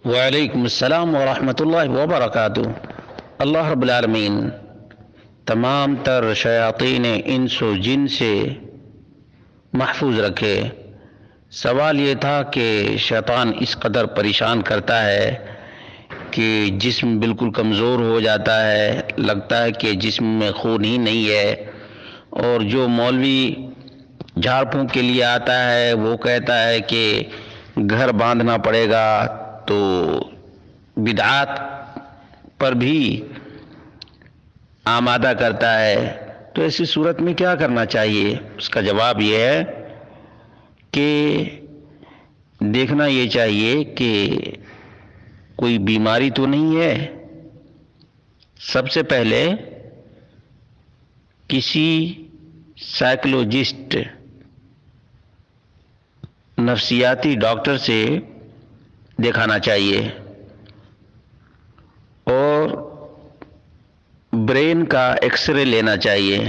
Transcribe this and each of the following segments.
وعلیکم السلام ورحمۃ اللہ وبرکاتہ۔ اللہ رب العالمین تمام تر شیاطین انس و جن سے محفوظ رکھے۔ سوال یہ تھا کہ شیطان اس قدر پریشان کرتا ہے کہ جسم بالکل کمزور ہو جاتا ہے، لگتا ہے کہ جسم میں خون ہی نہیں ہے، اور جو مولوی جھاڑ پھونک کے لیے آتا ہے وہ کہتا ہے کہ گھر باندھنا پڑے گا، تو بدعات پر بھی آمادہ کرتا ہے۔ تو ایسی صورت میں کیا کرنا چاہیے؟ اس کا جواب یہ ہے کہ دیکھنا یہ چاہیے کہ کوئی بیماری تو نہیں ہے۔ سب سے پہلے کسی سائیکولوجسٹ، نفسیاتی ڈاکٹر سے دکھانا چاہیے، اور برین کا ایکس رے لینا چاہیے۔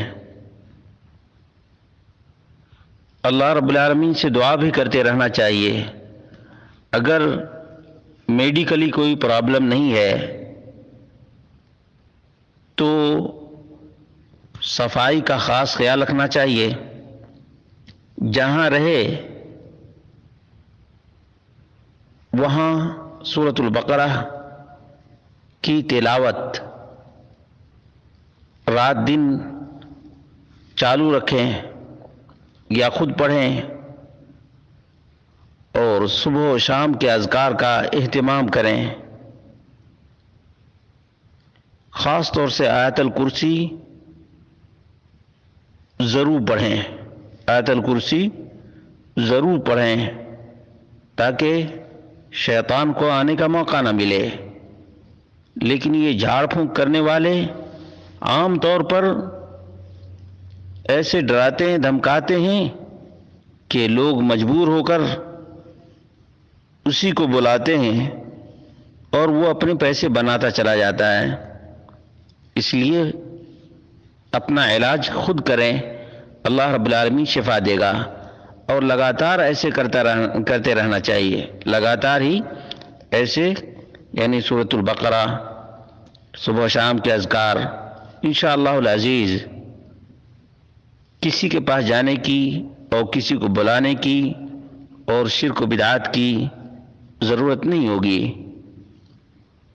اللہ رب العالمین سے دعا بھی کرتے رہنا چاہیے۔ اگر میڈیکلی کوئی پرابلم نہیں ہے تو صفائی کا خاص خیال رکھنا چاہیے۔ جہاں رہے وہاں سورۃ البقرہ کی تلاوت رات دن چالو رکھیں یا خود پڑھیں، اور صبح و شام کے اذکار کا اہتمام کریں۔ خاص طور سے آیت الکرسی ضرور پڑھیں، آیت الکرسی ضرور پڑھیں تاکہ شیطان کو آنے کا موقع نہ ملے۔ لیکن یہ جھاڑ پھونک کرنے والے عام طور پر ایسے ڈراتے ہیں، دھمکاتے ہیں کہ لوگ مجبور ہو کر اسی کو بلاتے ہیں اور وہ اپنے پیسے بناتا چلا جاتا ہے۔ اس لیے اپنا علاج خود کریں، اللہ رب العالمین شفا دے گا۔ اور لگاتار ایسے کرتے رہنا چاہیے، لگاتار ہی ایسے، یعنی سورۃ البقرہ، صبح و شام کے اذکار۔ انشاءاللہ العزیز کسی کے پاس جانے کی اور کسی کو بلانے کی اور شرک و بدعات کی ضرورت نہیں ہوگی۔